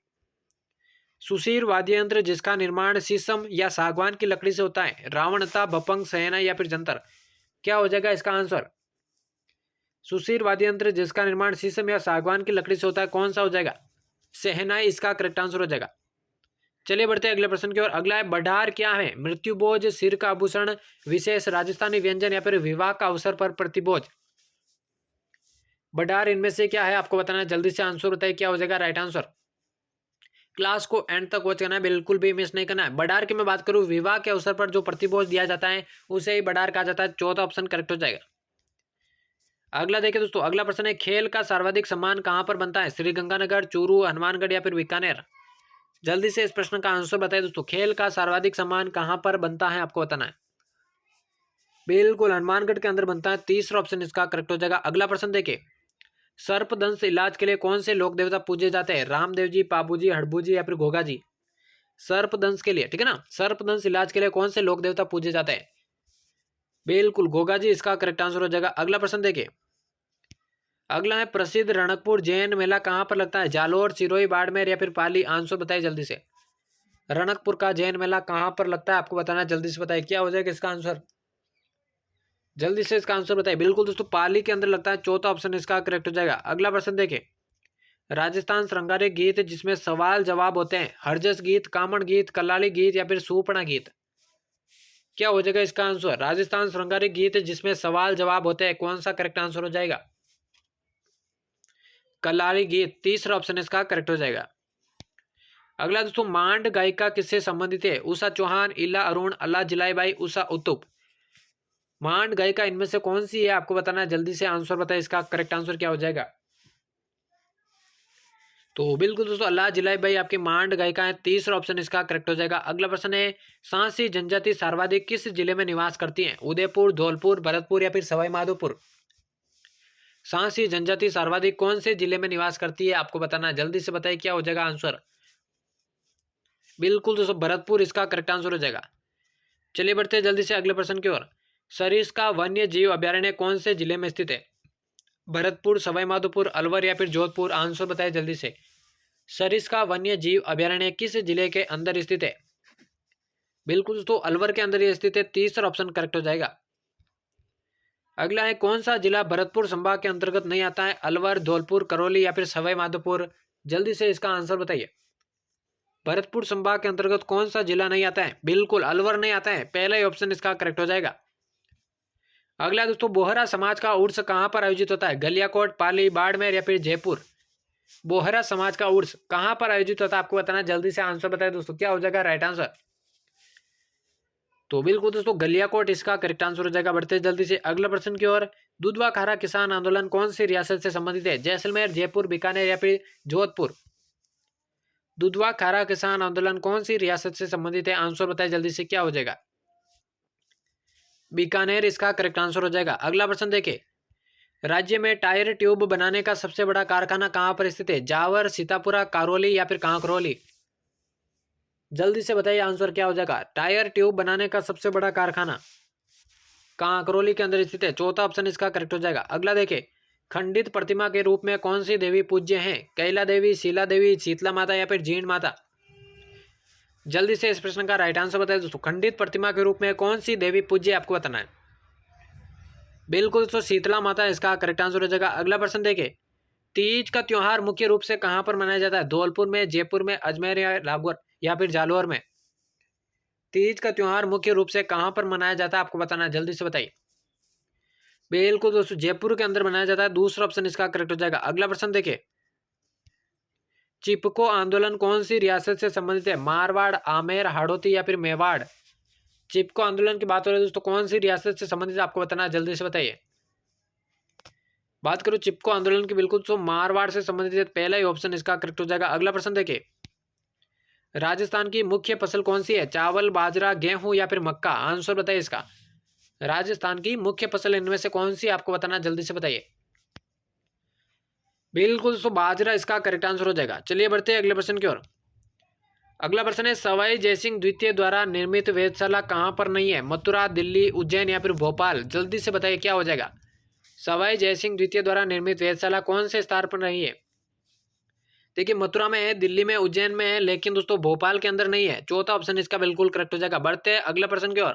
सुशीर वाद्य यंत्र जिसका निर्माण शीशम या सागवान की लकड़ी से होता है? रावणता, भपंग, सहना या फिर जंतर? क्या हो जाएगा इसका आंसर। सुशीर वाद्य यंत्र जिसका निर्माण शीशम या सागवान की लकड़ी से होता है, कौन सा हो जाएगा? सहनाई इसका करेक्ट आंसर हो जाएगा। चलिए बढ़ते हैं अगले प्रश्न की ओर। अगला है, बढार क्या है? मृत्युभोज, सिर का आभूषण, विशेष राजस्थानी व्यंजन या फिर विवाह का अवसर पर प्रतिभोज? बढार इनमें से क्या है आपको बताना है, जल्दी से आंसर बताइए क्या हो जाएगा राइट आंसर। क्लास को एंड तक वॉच करना है, बिल्कुल भी मिस नहीं करना है। बडार की मैं बात करूं, विवाह के अवसर पर जो प्रतिभोज दिया जाता है उसे ही बडार कहा जाता है, चौथा ऑप्शन करेक्ट हो जाएगा। अगला देखिए दोस्तों, अगला प्रश्न है, खेल का सर्वाधिक सम्मान कहां पर बनता है? श्री गंगानगर, चूरू, हनुमानगढ़ या फिर बीकानेर? जल्दी से इस प्रश्न का आंसर बताइए दोस्तों, खेल का सर्वाधिक सम्मान कहां पर बनता है आपको बताना है। बिल्कुल हनुमानगढ़ के अंदर बनता है, तीसरा ऑप्शन इसका करेक्ट हो जाएगा। अगला प्रश्न देखिए, सर्पदंश इलाज के लिए कौन से लोक देवता पूजे जाते हैं? रामदेव जी, पाबू जी, हड़बू जी या फिर घोगा जी? सर्पदंश के लिए, ठीक है ना, सर्पदंश इलाज के लिए कौन से लोक देवता पूजे जाते हैं? बिल्कुल घोगा जी इसका करेक्ट आंसर हो जाएगा। अगला प्रश्न देखिए, अगला है, प्रसिद्ध रणकपुर जैन मेला कहां पर लगता है? जालोर, सिरोही, बाड़मेर या फिर पाली? आंसर बताइए जल्दी से। रणकपुर का जैन मेला कहां पर लगता है आपको बताना है, जल्दी से बताइए क्या हो जाएगा इसका आंसर। जल्दी से इसका आंसर बताइए। बिल्कुल दोस्तों पाली के अंदर लगता है, चौथा ऑप्शन इसका करेक्ट हो जाएगा। अगला प्रश्न देखिए, राजस्थान श्रृंगारिक गीत जिसमें सवाल जवाब होते हैं, हरजस गीत, कामण गीत, कल्लाली गीत या फिर सूपना गीत? क्या हो जाएगा इसका आंसर? राजस्थान श्रृंगारिक गीत जिसमें सवाल जवाब होते हैं, कौन सा करेक्ट आंसर हो जाएगा? कलारी गीत, तीसरा ऑप्शन इसका करेक्ट हो जाएगा। अगला दोस्तों, मांड गायिका किससे संबंधित है? उषा चौहान, इला अरुण, अल्लाह जलाईबाई, उषा उत्तुप। मांड गायिका इनमें से कौन सी है आपको बताना है, जल्दी से आंसर बताए, इसका करेक्ट आंसर क्या हो जाएगा? तो बिल्कुल दोस्तों अल्लाह जलाईबाई आपकी मांड गायिका है, तीसरा ऑप्शन इसका करेक्ट हो जाएगा। अगला प्रश्न है, सांसी जनजाति सर्वाधिक किस जिले में निवास करती है? उदयपुर, धौलपुर, भरतपुर या फिर सवाई माधोपुर। सांसी जनजाति सर्वाधिक कौन से जिले में निवास करती है आपको बताना है, जल्दी से बताइए क्या हो जाएगा आंसर? बिल्कुल दोस्तों भरतपुर इसका करेक्ट आंसर हो जाएगा। चलिए बढ़ते हैं जल्दी से अगले प्रश्न की ओर। सरिस्का वन्य जीव अभ्यारण्य कौन से जिले में स्थित है? भरतपुर, सवाई माधोपुर, अलवर या फिर जोधपुर। आंसर बताइए जल्दी से। सरिस्का वन्य जीव अभ्यारण्य किस जिले के अंदर स्थित है? बिल्कुल दोस्तों अलवर के अंदर ये स्थित है, तीसरा ऑप्शन करेक्ट हो जाएगा। अगला है, कौन सा जिला भरतपुर संभाग के अंतर्गत नहीं आता है? अलवर, धौलपुर, करौली या फिर सवाई माधोपुर। जल्दी से इसका आंसर बताइए। भरतपुर संभाग के अंतर्गत कौन सा जिला नहीं आता है? बिल्कुल अलवर नहीं आता है, पहला ही ऑप्शन इसका करेक्ट हो जाएगा। अगला दोस्तों, बोहरा समाज का उर्स कहां पर आयोजित होता है? गलियाकोट, पाली, बाड़मेर या फिर जयपुर। बोहरा समाज का उर्स कहां पर आयोजित होता है आपको बताना, जल्दी से आंसर बताए दोस्तों, क्या हो जाएगा राइट आंसर? तो बिल्कुल दोस्तों गलियाकोट इसका करेक्ट आंसर हो जाएगा। बढ़ते जल्दी से अगला प्रश्न की ओर। दुधवा खारा किसान आंदोलन कौन सी रियासत से संबंधित है? जैसलमेर, जयपुर, बीकानेर या फिर जोधपुर। दुधवा खारा किसान आंदोलन कौन सी रियासत से संबंधित है? आंसर बताए जल्दी से, क्या हो जाएगा? बीकानेर इसका करेक्ट आंसर हो जाएगा। अगला प्रश्न देखें, राज्य में टायर ट्यूब बनाने का सबसे बड़ा कारखाना कहां पर स्थित है? जावर, सीतापुरा, करौली या फिर कांकरौली। जल्दी से बताइए आंसर क्या हो जाएगा? टायर ट्यूब बनाने का सबसे बड़ा कारखाना कांकरौली के अंदर स्थित है, चौथा ऑप्शन इसका करेक्ट हो जाएगा। अगला देखें, खंडित प्रतिमा के रूप में कौन सी देवी पूज्य हैं? कैला देवी, शीला देवी, शीतला माता या फिर जीण माता। जल्दी से इस प्रश्न का राइट आंसर बताइए दोस्तों। खंडित प्रतिमा के रूप में कौन सी देवी पूज्य आपको बताना है। बिल्कुल दोस्तों शीतला माता इसका करेक्ट आंसर हो जाएगा। अगला प्रश्न देखें, तीज का त्योहार मुख्य रूप से कहां पर मनाया जाता है? धौलपुर में, जयपुर में, अजमेर या लाहौर या फिर जालौर में। तीज का त्योहार मुख्य रूप से कहां पर मनाया जाता है आपको बताना है, जल्दी से बताइए। बिल्कुल दोस्तों जयपुर के अंदर मनाया जाता है, दूसरा ऑप्शन इसका करेक्ट हो जाएगा। अगला प्रश्न देखिए, चिपको आंदोलन कौन सी रियासत से संबंधित है? मारवाड़, आमेर, हाड़ौती या फिर मेवाड़। चिपको आंदोलन की बात हो रही है दोस्तों, कौन सी रियासत से संबंधित है आपको बताना है, जल्दी से बताइए। बात करो चिपको आंदोलन की, बिल्कुल तो मारवाड़ से संबंधित है, पहला ही ऑप्शन इसका करेक्ट हो जाएगा। अगला प्रश्न देखिए, राजस्थान की मुख्य फसल कौन सी है? चावल, बाजरा, गेहूं या फिर मक्का। आंसर बताइए इसका। राजस्थान की मुख्य फसल इनमें से कौन सी आपको बताना, जल्दी से बताइए। बिल्कुल दोस्तों बाजरा इसका करेक्ट आंसर हो जाएगा। चलिए बढ़ते हैं अगले प्रश्न की ओर। अगला प्रश्न है, सवाई जयसिंह द्वितीय द्वारा निर्मित वेधशाला कहां पर नहीं है? मथुरा, दिल्ली, उज्जैन या फिर भोपाल। जल्दी से बताइए क्या हो जाएगा? सवाई जयसिंह द्वितीय द्वारा निर्मित वेधशाला कौन से स्थान पर नहीं है? देखिए मथुरा में है, दिल्ली में, उज्जैन में है, लेकिन दोस्तों भोपाल के अंदर नहीं है, चौथा ऑप्शन इसका बिल्कुल करेक्ट हो जाएगा। बढ़ते हैं अगला प्रश्न की ओर।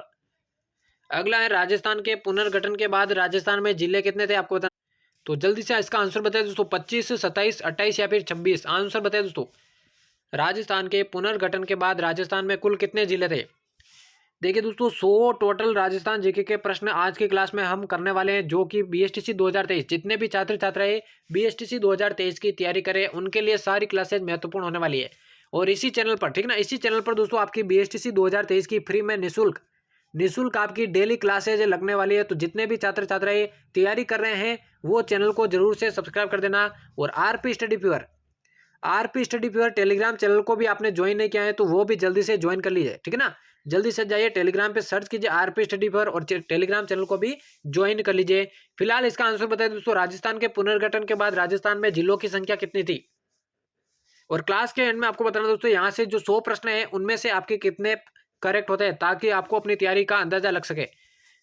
अगला है, राजस्थान के पुनर्गठन के बाद राजस्थान में जिले कितने थे आपको बताना, तो जल्दी से इसका आंसर बताइए दोस्तों। 25, 27, 28 या फिर 26। आंसर बताइए दोस्तों। राजस्थान के पुनर्गठन के बाद राजस्थान में कुल कितने जिले थे? देखिए दोस्तों 100 टोटल राजस्थान जीके के प्रश्न आज की क्लास में हम करने वाले हैं, जो कि बीएसटीसी 2023 जितने भी छात्र छात्राएं बीएसटीसी 2023 की तैयारी करें उनके लिए सारी क्लासेज महत्वपूर्ण होने वाली है। और इसी चैनल पर, ठीक ना, इसी चैनल पर दोस्तों आपकी बीएसटीसी 2023 की फ्री में निःशुल्क आपकी डेली क्लासेज लगने वाली है। तो जितने भी छात्र छात्राएं तैयारी कर रहे हैं वो चैनल को जरूर से सब्सक्राइब कर देना। और RP study pure Telegram channel को भी आपने ज्वाइन नहीं किया है तो वो भी जल्दी से ज्वाइन कर लीजिए, ठीक है ना। जल्दी से जाइए टेलीग्राम पे सर्च कीजिए आरपी स्टडी प्योर और टेलीग्राम चैनल को भी ज्वाइन कर लीजिए। फिलहाल इसका आंसर बताइए दोस्तों, राजस्थान के पुनर्गठन के बाद राजस्थान में जिलों की संख्या कितनी थी? और क्लास के एंड में आपको बताना दोस्तों, यहाँ से जो 100 प्रश्न है उनमें से आपके कितने करेक्ट होते हैं, ताकि आपको अपनी तैयारी का अंदाजा लग सके।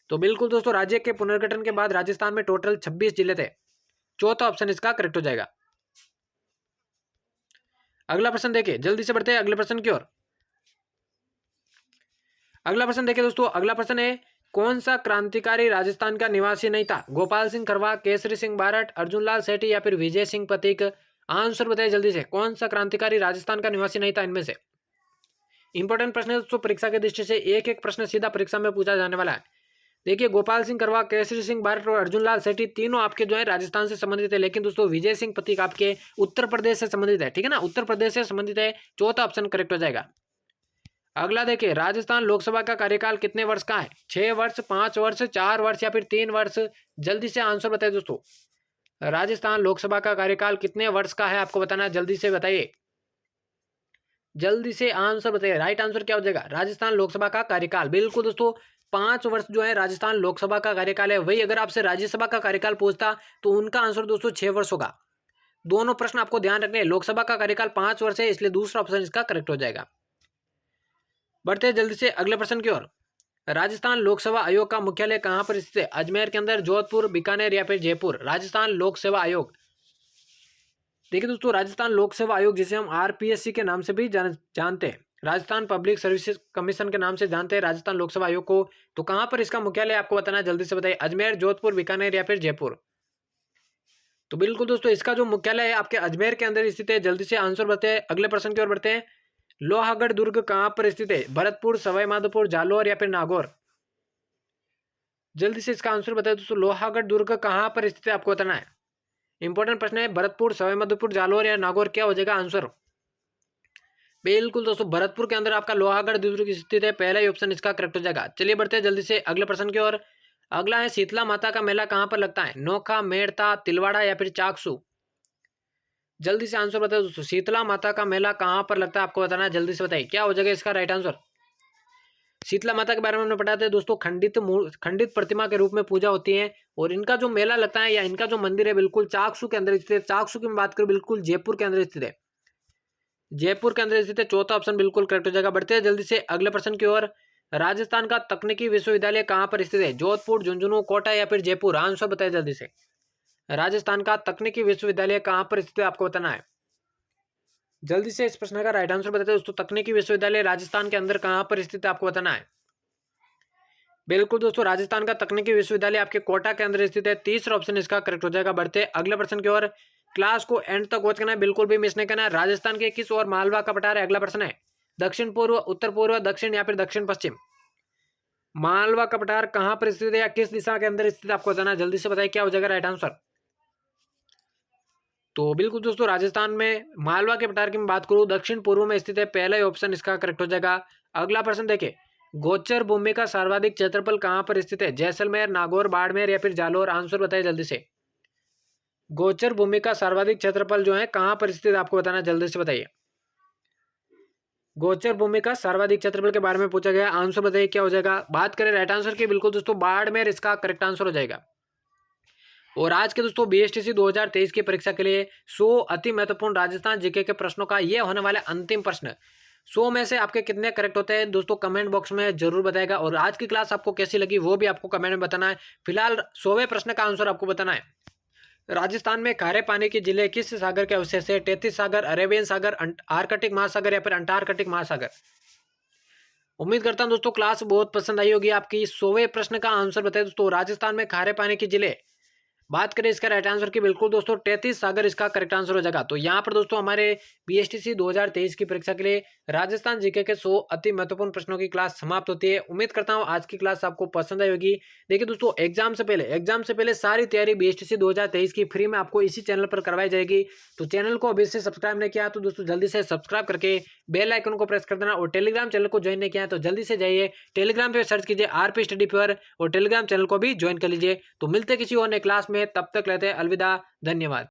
तो बिल्कुल दोस्तों राज्य के पुनर्गठन के बाद राजस्थान में टोटल 26 जिले थे, चौथा ऑप्शन इसका करेक्ट हो जाएगा। अगला प्रश्न देखिए, जल्दी से बढ़ते हैं अगले प्रश्न की ओर। अगला प्रश्न देखिए दोस्तों, अगला प्रश्न है, कौन सा क्रांतिकारी राजस्थान का निवासी नहीं था? गोपाल सिंह खरवा, केसरी सिंह बारट, अर्जुन लाल सेठी या फिर विजय सिंह पथिक। आंसर बताइए जल्दी से, कौन सा क्रांतिकारी राजस्थान का निवासी नहीं था इनमें से? इंपॉर्टेंट प्रश्न है दोस्तों परीक्षा की दृष्टि से, एक एक प्रश्न सीधा परीक्षा में पूछा जाने वाला है। देखिए गोपाल सिंह करवा, केसरी सिंह बारट और अर्जुन लाल सेठी तीनों आपके जो है राजस्थान से संबंधित है, लेकिन दोस्तों विजय सिंह पथिक आपके उत्तर प्रदेश से संबंधित है, ठीक है ना, उत्तर प्रदेश से संबंधित है। चौथा ऑप्शन करेक्ट हो जाएगा। अगला देखिए, राजस्थान लोकसभा का कार्यकाल कितने वर्ष का है? 6 वर्ष, 5 वर्ष, 4 वर्ष या फिर 3 वर्ष? जल्दी से आंसर बताइए दोस्तों। राजस्थान लोकसभा का कार्यकाल कितने वर्ष का है आपको बताना है, जल्दी से बताइए, जल्दी से आंसर बताइए। राइट आंसर क्या हो जाएगा? राजस्थान लोकसभा का कार्यकाल, बिल्कुल दोस्तों 5 वर्ष जो है राजस्थान लोकसभा का कार्यकाल है। वही अगर आपसे राज्यसभा का कार्यकाल पूछता तो उनका आंसर दोस्तों 6 वर्ष होगा। दोनों प्रश्न आपको ध्यान रखने हैं। लोकसभा का कार्यकाल 5 वर्ष है, इसलिए दूसरा ऑप्शन इसका करेक्ट हो जाएगा। बढ़ते हैं जल्दी से अगले प्रश्न की ओर। राजस्थान लोकसेवा आयोग का मुख्यालय कहां पर स्थित है? अजमेर के अंदर, जोधपुर, बीकानेर या फिर जयपुर? राजस्थान लोक सेवा आयोग, देखिए दोस्तों राजस्थान लोक सेवा आयोग जिसे हम आरपीएससी के नाम से भी जानते हैं, राजस्थान पब्लिक सर्विसेज कमीशन के नाम से जानते हैं राजस्थान लोक सेवा आयोग को, तो कहां पर इसका मुख्यालय आपको बताना है, जल्दी से बताइए। अजमेर, जोधपुर, बीकानेर या फिर जयपुर? तो बिल्कुल दोस्तों इसका जो मुख्यालय है आपके अजमेर के अंदर स्थित है। जल्दी से आंसर बताए, अगले प्रश्न की ओर बढ़ते हैं। लोहागढ़ दुर्ग कहां पर स्थित है? भरतपुर, सवाई माधोपुर, जालोर या फिर नागौर? जल्दी से इसका आंसर बताए दोस्तों। लोहागढ़ दुर्ग कहां पर स्थित है आपको बताना है। इंपॉर्टेंट प्रश्न है, भरतपुर, सवाई माधोपुर, जालोर या नागौर? क्या हो जाएगा आंसर? बिल्कुल दोस्तों भरतपुर के अंदर आपका लोहागढ़ दुर्ग स्थित है, पहला ही ऑप्शन इसका करेक्ट हो जाएगा। चलिए बढ़ते हैं जल्दी से अगले प्रश्न की ओर। अगला है, शीतला माता का मेला कहां पर लगता है? नोखा, मेड़ता, तिलवाड़ा या फिर चाकसू? जल्दी से आंसर बताओ दोस्तों। शीतला माता का मेला कहां पर लगता है आपको बताना है, जल्दी से बताइए, क्या हो जाएगा इसका राइट आंसर। शीतला माता के बारे में हमने पढ़ा था दोस्तों, खंडित प्रतिमा के रूप में पूजा होती है, और इनका जो मेला लगता है या इनका जो मंदिर है बिल्कुल चाकसू के अंदर स्थित है। चाकसू की मैं बात करूं बिल्कुल जयपुर के अंदर स्थित है, जयपुर के अंदर स्थित है। चौथा ऑप्शन बिल्कुल करेक्ट हो जाएगा। बढ़ते हैं जल्दी से अगले प्रश्न की ओर। राजस्थान का तकनीकी विश्वविद्यालय कहां पर स्थित है? जोधपुर, झुंझुनू, कोटा या फिर जयपुर? आंसर बताइए जल्दी से। राजस्थान का तकनीकी विश्वविद्यालय कहां पर स्थित है आपको बताना है। जल्दी से इस प्रश्न का राइट आंसर बताते हैं दोस्तों। तकनीकी विश्वविद्यालय राजस्थान के अंदर कहां पर स्थित है आपको बताना है। बिल्कुल दोस्तों राजस्थान का तकनीकी विश्वविद्यालय आपके कोटा के अंदर स्थित है। तीसरा ऑप्शन इसका करेक्ट हो जाएगा। बढ़ते अगले प्रश्न की ओर। क्लास को एंड तक वॉच करना है, बिल्कुल भी मिस नहीं करना है। राजस्थान के किस और मालवा का पठार है? अगला प्रश्न है, दक्षिण पूर्व, उत्तर पूर्व, दक्षिण या फिर दक्षिण पश्चिम? मालवा का पठार कहां पर स्थित है या किस दिशा के अंदर स्थित आपको बताना है, जल्दी से बताइए, क्या हो जाएगा राइट आंसर। तो बिल्कुल दोस्तों राजस्थान में मालवा के पठार की मैं बात करूं दक्षिण पूर्व में स्थित है, पहला ही ऑप्शन इसका करेक्ट हो जाएगा। अगला प्रश्न देखिए, गोचर भूमि का सर्वाधिक क्षेत्रफल कहां पर स्थित है? जैसलमेर, नागौर, बाड़मेर या फिर जालोर? आंसर बताइए जल्दी से। गोचर भूमि का सर्वाधिक क्षेत्रफल जो है कहां पर स्थित है आपको बताना है, जल्दी से बताइए। गोचर भूमि का सर्वाधिक क्षेत्रफल के बारे में पूछा गया, आंसर बताइए क्या हो जाएगा। बात करें राइट आंसर की, बिल्कुल दोस्तों बाड़मेर इसका करेक्ट आंसर हो जाएगा। और आज के दोस्तों बीएसटीसी 2023 की परीक्षा के लिए 100 अति महत्वपूर्ण राजस्थान जीके के प्रश्नों का ये होने वाला अंतिम प्रश्न। 100 में से आपके कितने करेक्ट होते हैं दोस्तों कमेंट बॉक्स में जरूर बताएगा। और आज की क्लास आपको कैसी लगी वो भी आपको कमेंट में बताना है। फिलहाल 100वें प्रश्न का आंसर आपको बताना है। राजस्थान में खारे पानी के जिले किस सागर के अवशेष है? तैतीस सागर, अरेबियन सागर, आर्कटिक महासागर या फिर अंटार्कटिक महासागर? उम्मीद करता हूं दोस्तों क्लास बहुत पसंद आई होगी आपकी। 100वें प्रश्न का आंसर बताए दोस्तों। राजस्थान में खारे पानी के जिले, बात करें इसका राइट आंसर की, बिल्कुल दोस्तों तैतीस सागर इसका करेक्ट आंसर हो जाएगा। तो यहाँ पर दोस्तों हमारे बीएसटीसी 2023 की परीक्षा के लिए राजस्थान जीके के 100 अति महत्वपूर्ण प्रश्नों की क्लास समाप्त होती है। उम्मीद करता हूँ आज की क्लास आपको पसंद आई होगी। देखिए दोस्तों एग्जाम से पहले सारी तैयारी बीएसटीसी 2023 की फ्री में आपको इसी चैनल पर करवाई जाएगी। तो चैनल को अभी से सब्सक्राइब नहीं किया तो दोस्तों जल्दी से सब्सक्राइब करके बेल आइकन को प्रेस कर देना। और टेलीग्राम चैनल को ज्वाइन नहीं किया तो जल्दी से जाइए टेलीग्राम पे सर्च कीजिए आरपी स्टडी पर, और टेलीग्राम चैनल को भी ज्वाइन कर लीजिए। तो मिलते किसी और नए क्लास में, तब तक लेते हैं अलविदा, धन्यवाद।